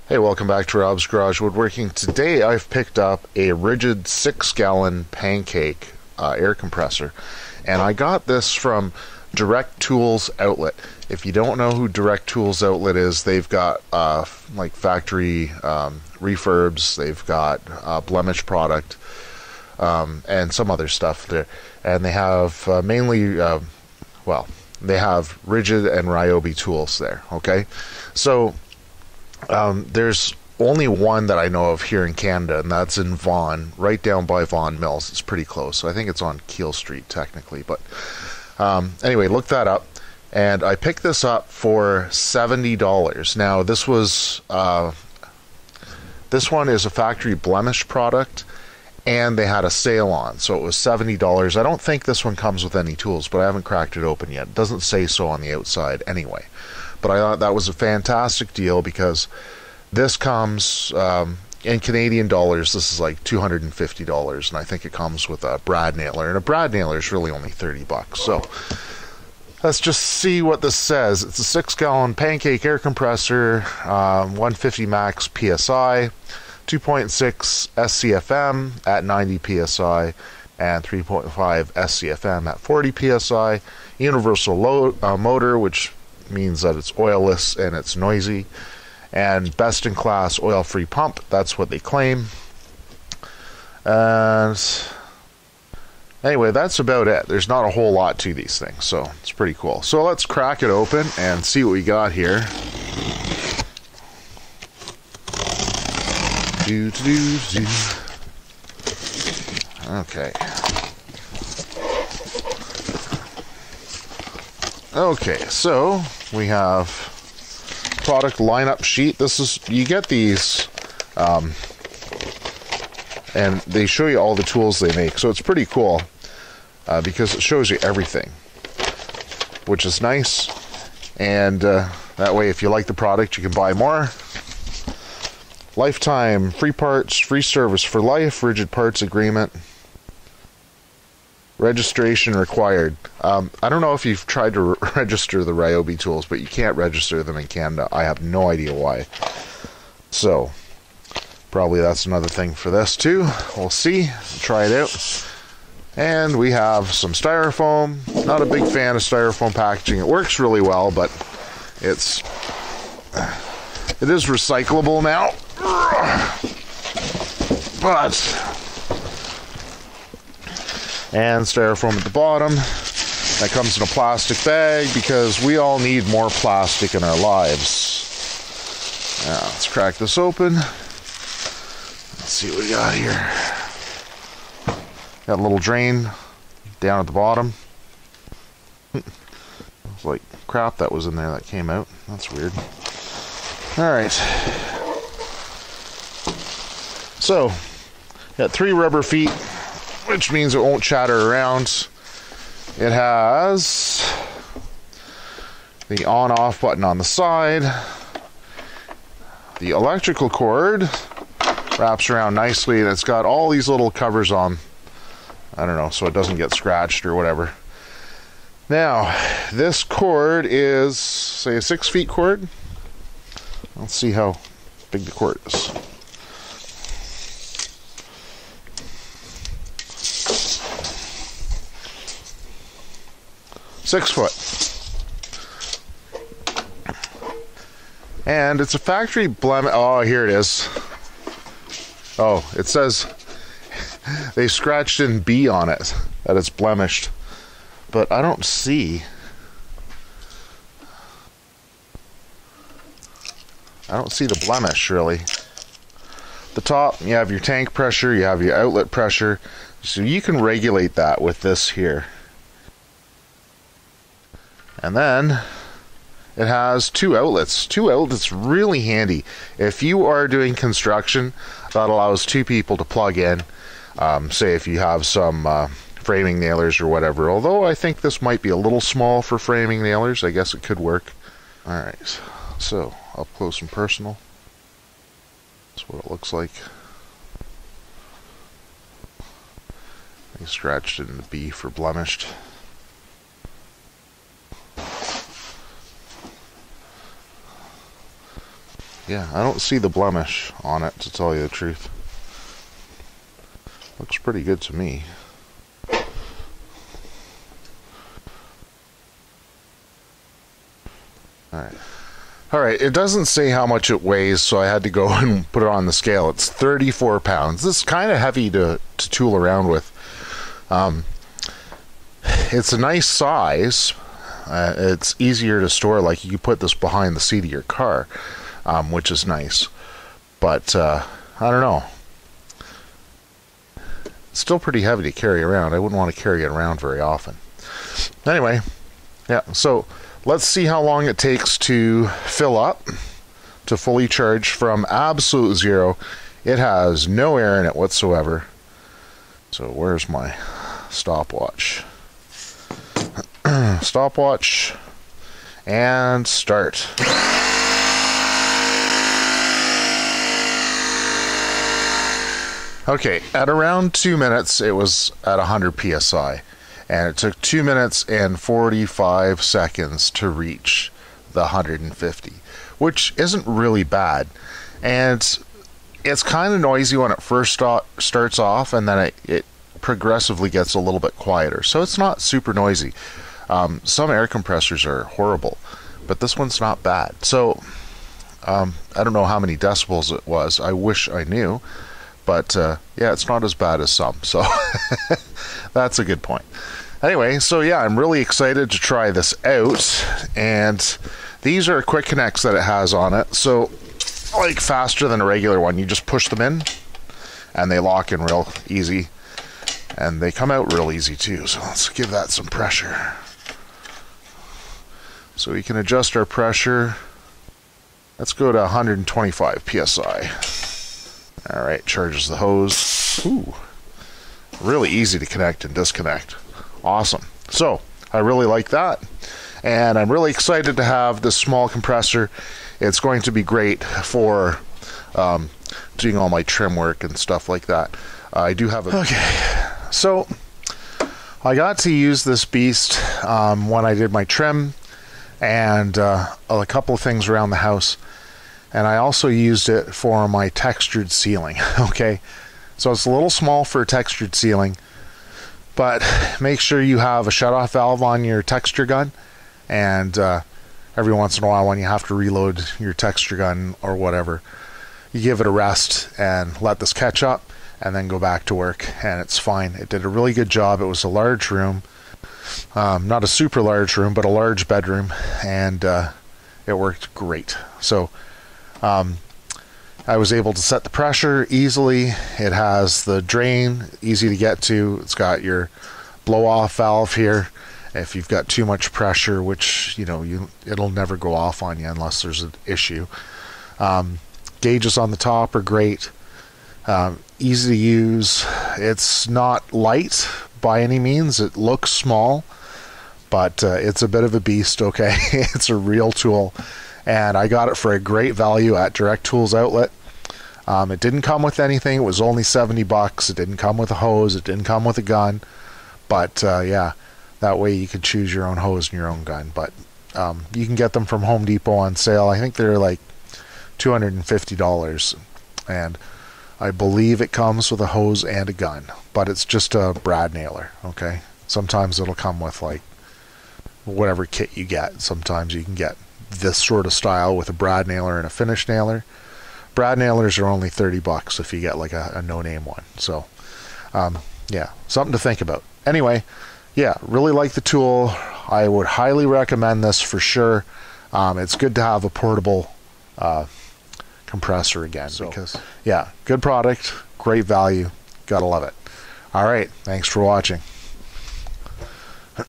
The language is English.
Hey, welcome back to Rob's Garage Woodworking. Today I've picked up a Ridgid 6-gallon pancake air compressor, and I got this from Direct Tools Outlet. If you don't know who Direct Tools Outlet is, they've got like factory refurbs, they've got blemish product, and some other stuff there. And they have mainly, they have Ridgid and Ryobi tools there, okay? So there's only one that I know of here in Canada, and that's in Vaughan, right down by Vaughan Mills. It's pretty close. So I think it's on Keele Street, technically. But anyway, look that up. And I picked this up for $70. Now, this one is a factory blemish product, and they had a sale on, so it was $70. I don't think this one comes with any tools, but I haven't cracked it open yet. It doesn't say so on the outside anyway. But I thought that was a fantastic deal because this comes, in Canadian dollars, this is like $250, and I think it comes with a brad nailer, and a brad nailer is really only $30. So let's just see what this says. It's a 6-gallon pancake air compressor, 150 max PSI, 2.6 SCFM at 90 PSI, and 3.5 SCFM at 40 PSI. Universal motor, which means that it's oilless and it's noisy, and best in class oil-free pump. That's what they claim. And anyway, that's about it. There's not a whole lot to these things, so it's pretty cool. So let's crack it open and see what we got here. Okay. Okay, so we have product lineup sheet. This is, you get these, and they show you all the tools they make. So it's pretty cool because it shows you everything, which is nice. And that way, if you like the product, you can buy more. Lifetime free parts, free service for life, Ridgid parts agreement. Registration required. I don't know if you've tried to register the Ryobi tools, but you can't register them in Canada. I have no idea why. So, probably that's another thing for this too. We'll see. Try it out. And we have some styrofoam. Not a big fan of styrofoam packaging. It works really well, but it is recyclable now. But and styrofoam at the bottom. That comes in a plastic bag because we all need more plastic in our lives. Now, let's crack this open. Let's see what we got here. Got a little drain down at the bottom. It's like crap that was in there that came out. That's weird. Alright. So, got 3 rubber feet, which means it won't chatter around. It has the on-off button on the side. The electrical cord wraps around nicely, and it's got all these little covers on. I don't know, so it doesn't get scratched or whatever. Now, this cord is, say, a 6 feet cord. Let's see how big the cord is. 6 foot. And it's a factory blemish. Oh, here it is. Oh, it says they scratched in B on it, that it's blemished. But I don't see. I don't see the blemish, really. The top, you have your tank pressure, you have your outlet pressure. So you can regulate that with this here. And then it has 2 outlets. 2 outlets, really handy. If you are doing construction, that allows 2 people to plug in. Say if you have some framing nailers or whatever. Although I think this might be a little small for framing nailers. I guess it could work. Alright, so up close and personal. That's what it looks like. I scratched it in the B for blemished. yeah, I don't see the blemish on it, to tell you the truth. Looks pretty good to me. Alright, it doesn't say how much it weighs, so I had to go and put it on the scale. It's 34 pounds. This is kind of heavy to tool around with. It's a nice size. It's easier to store, like you can put this behind the seat of your car, which is nice. But, I don't know. It's still pretty heavy to carry around. I wouldn't want to carry it around very often. Anyway, yeah, so let's see how long it takes to fill up, to fully charge from absolute zero. It has no air in it whatsoever. So where's my stopwatch? Stopwatch, and start. Okay, at around 2 minutes, it was at 100 psi, and it took 2 minutes and 45 seconds to reach the 150, which isn't really bad. And it's kind of noisy when it first starts off, and then it progressively gets a little bit quieter. So it's not super noisy. Some air compressors are horrible, but this one's not bad. So I don't know how many decibels it was. I wish I knew. But yeah, it's not as bad as some, so that's a good point. Anyway, so yeah, I'm really excited to try this out, and these are quick connects that it has on it, so like faster than a regular one. You just push them in, and they lock in real easy, and they come out real easy too, so let's give that some pressure. So we can adjust our pressure. Let's go to 125 psi. Alright, charges the hose. Ooh, really easy to connect and disconnect. Awesome. So, I really like that. And I'm really excited to have this small compressor. It's going to be great for doing all my trim work and stuff like that. I do have a... Okay, so I got to use this beast when I did my trim and a couple of things around the house. And I also used it for my textured ceiling, okay? So it's a little small for textured ceiling, but make sure you have a shutoff valve on your texture gun, and every once in a while when you have to reload your texture gun or whatever, you give it a rest and let this catch up, and then go back to work, and it's fine. It did a really good job. It was a large room, not a super large room, but a large bedroom, and it worked great. So I was able to set the pressure easily. It has the drain, easy to get to. It's got your blow-off valve here. If you've got too much pressure, which, you know, it'll never go off on you unless there's an issue. Gauges on the top are great. Easy to use. It's not light by any means. It looks small, but it's a bit of a beast, okay? It's a real tool. And I got it for a great value at Direct Tools Outlet. It didn't come with anything. It was only $70. It didn't come with a hose. It didn't come with a gun. But yeah, that way you could choose your own hose and your own gun. But you can get them from Home Depot on sale. I think they're like $250. And I believe it comes with a hose and a gun. But it's just a brad nailer, okay? Sometimes it'll come with like whatever kit you get. Sometimes you can get this sort of style with a brad nailer and a finish nailer. Brad nailers are only $30 if you get like a no-name one. So yeah, something to think about. Anyway, yeah, really like the tool. I would highly recommend this for sure. It's good to have a portable compressor again, because yeah, good product, great value, gotta love it. All right, thanks for watching.